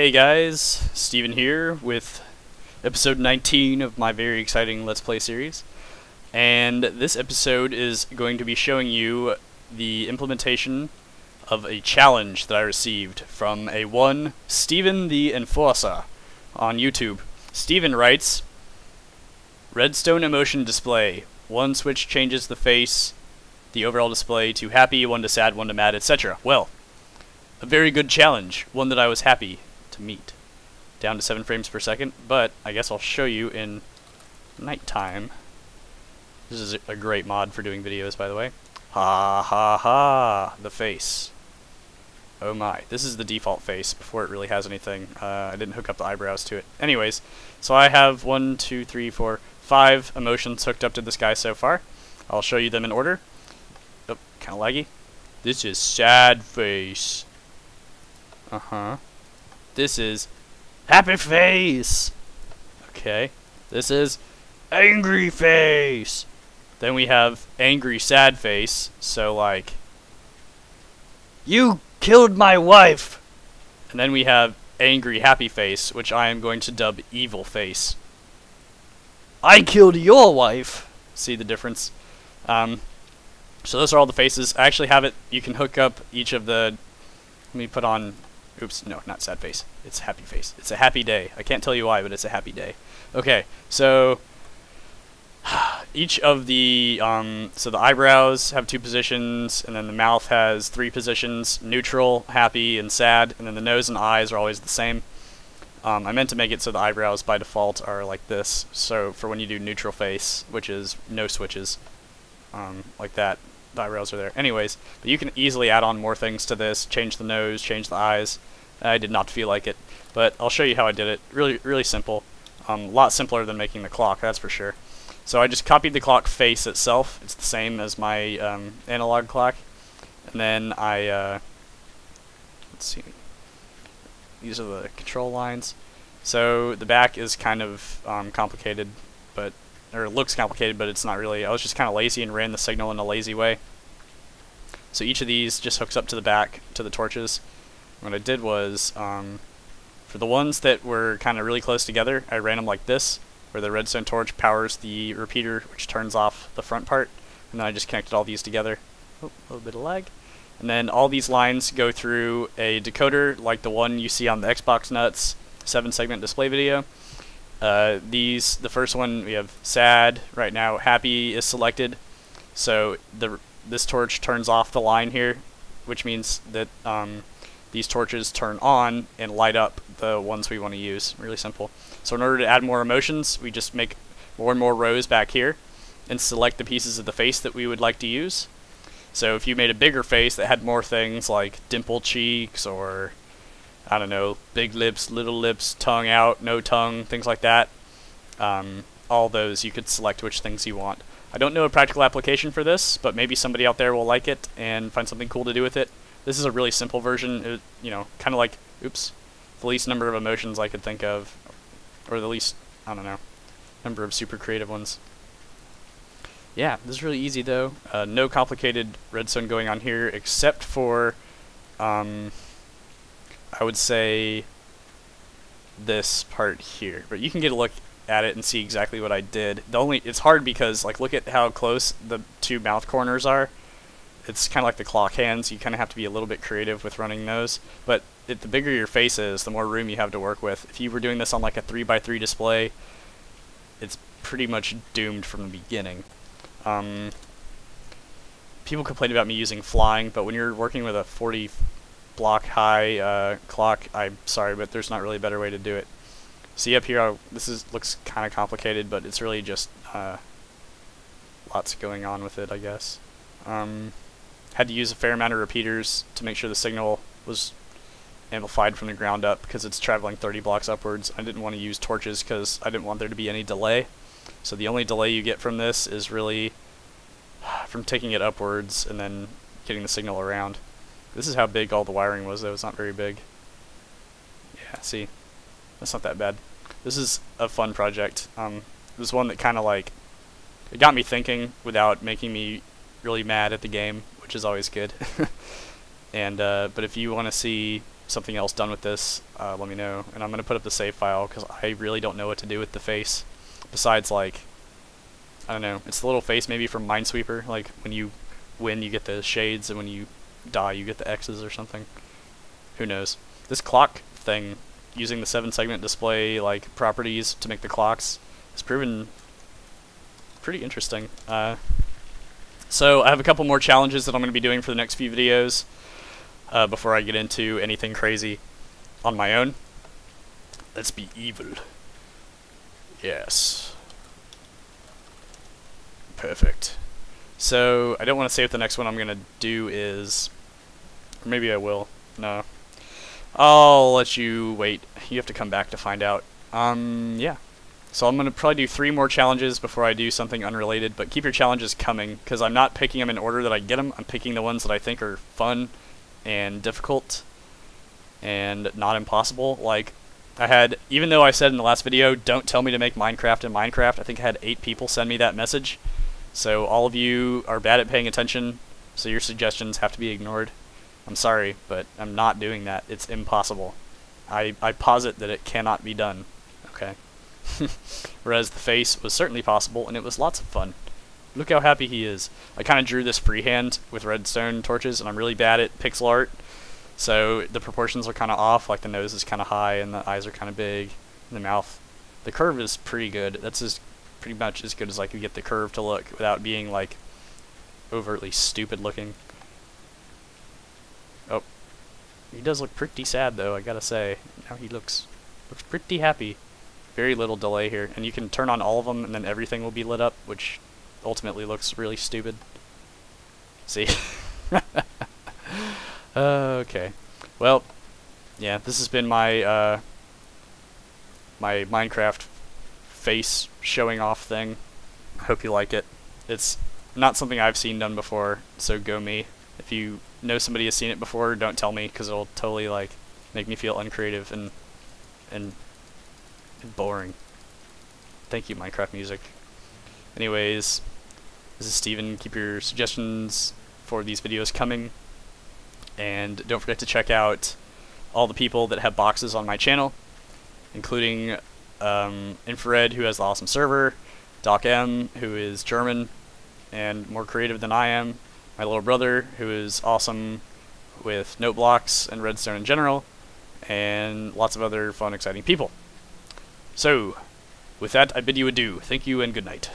Hey guys, Steven here with episode 19 of my very exciting Let's Play series. And this episode is going to be showing you the implementation of a challenge that I received from a one Steven the Enforcer on YouTube. Steven writes, Redstone emotion display. One switch changes the face, the overall display to happy, one to sad, one to mad, etc. Well, a very good challenge, one that I was happy to meet. Down to 7 frames per second, but I guess I'll show you in nighttime. This is a great mod for doing videos, by the way. Ha ha ha, the face. Oh my, this is the default face before it really has anything. I didn't hook up the eyebrows to it. Anyways, so I have 1, 2, 3, 4, 5 emotions hooked up to this guy so far. I'll show you them in order. Oh, kind of laggy. This is sad face. This is happy face. Okay. This is angry face. Then we have angry sad face. So like, you killed my wife. And then we have angry happy face, which I am going to dub evil face. I killed your wife. See the difference? So those are all the faces. I actually have it. You can hook up each of the. Let me put on. Oops, no, not sad face. It's happy face. It's a happy day. I can't tell you why, but it's a happy day. Okay, so each of the so the eyebrows have 2 positions, and then the mouth has 3 positions: neutral, happy, and sad. And then the nose and eyes are always the same. I meant to make it so the eyebrows by default are like this. So for when you do neutral face, which is no switches, like that. The eyebrows are there. Anyways, but you can easily add on more things to this, change the nose, change the eyes. I did not feel like it, but I'll show you how I did it. Really simple. A lot simpler than making the clock, that's for sure. So I just copied the clock face itself. It's the same as my analog clock. And then I, let's see. These are the control lines. So the back is kind of complicated, but or it looks complicated, but it's not really. I was just kind of lazy and ran the signal in a lazy way. So each of these just hooks up to the back, to the torches. What I did was, for the ones that were kind of really close together, I ran them like this, where the redstone torch powers the repeater, which turns off the front part, and then I just connected all these together. Oh, a little bit of lag. And then all these lines go through a decoder, like the one you see on the Xbox Nuts 7-segment display video. The first one we have sad. Right now happy is selected, so this torch turns off the line here, which means that these torches turn on and light up the ones we want to use. Really simple. So in order to add more emotions, we just make more and more rows back here and select the pieces of the face that we would like to use. So if you made a bigger face that had more things like dimple cheeks, or I don't know, big lips, little lips, tongue out, no tongue, things like that. All those, you could select which things you want. I don't know a practical application for this, but maybe somebody out there will like it and find something cool to do with it. This is a really simple version, you know, kind of like, oops, the least number of emotions I could think of, or the least, I don't know, number of super creative ones. Yeah, this is really easy though. No complicated redstone going on here, except for, I would say this part here, but you can get a look at it and see exactly what I did. It's hard because, like, look at how close the 2 mouth corners are. It's kind of like the clock hands. You kind of have to be a little bit creative with running those, but the bigger your face is, the more room you have to work with. If you were doing this on like a 3x3 display, it's pretty much doomed from the beginning. People complain about me using flying, but when you're working with a 40 block high clock, I'm sorry, but there's not really a better way to do it. See up here, looks kind of complicated, but it's really just lots going on with it, I guess. Had to use a fair amount of repeaters to make sure the signal was amplified from the ground up, because it's traveling 30 blocks upwards. I didn't want to use torches because I didn't want there to be any delay. So the only delay you get from this is really from taking it upwards and then getting the signal around. This is how big all the wiring was, though. It's not very big. Yeah, see? That's not that bad. This is a fun project. It was one that kind of like, it got me thinking without making me really mad at the game, which is always good. And but if you want to see something else done with this, let me know. And I'm going to put up the save file because I really don't know what to do with the face. Besides, like, I don't know, it's the little face maybe from Minesweeper. Like, when you win, you get the shades, and when you die, you get the X's or something. Who knows? This clock thing, using the 7-segment display, like, properties to make the clocks, has proven pretty interesting. So I have a couple more challenges that I'm going to be doing for the next few videos before I get into anything crazy on my own. Let's be evil. Yes. Perfect. So I don't want to say what the next one I'm going to do is. Or maybe I will. No. I'll let you wait. You have to come back to find out. Yeah. So I'm going to probably do 3 more challenges before I do something unrelated, but keep your challenges coming, because I'm not picking them in order that I get them. I'm picking the ones that I think are fun and difficult and not impossible. Like, I had, even though I said in the last video, don't tell me to make Minecraft in Minecraft, I think I had 8 people send me that message. So all of you are bad at paying attention, so your suggestions have to be ignored. I'm sorry, but I'm not doing that. It's impossible. I posit that it cannot be done. Okay? Whereas the face was certainly possible, and it was lots of fun. Look how happy he is. I kind of drew this freehand with redstone torches, and I'm really bad at pixel art, so the proportions are kind of off. Like, the nose is kind of high, and the eyes are kind of big, and the mouth. The curve is pretty good. That's pretty much as good as I could get the curve to look without being, like, overtly stupid looking. Oh. He does look pretty sad, though, I gotta say. Now he looks pretty happy. Very little delay here, and you can turn on all of them and then everything will be lit up, which ultimately looks really stupid. See? Okay. Well, yeah, this has been my my Minecraft face showing off thing. I hope you like it. It's not something I've seen done before, so go me. If you know somebody has seen it before, don't tell me, because it'll totally, like, make me feel uncreative and boring. Thank you, Minecraft music. Anyways, this is Steven. Keep your suggestions for these videos coming. And don't forget to check out all the people that have boxes on my channel, including Infrared, who has the awesome server, Doc M, who is German and more creative than I am, my little brother, who is awesome with note blocks and redstone in general, and lots of other fun, exciting people. So, with that, I bid you adieu. Thank you and good night.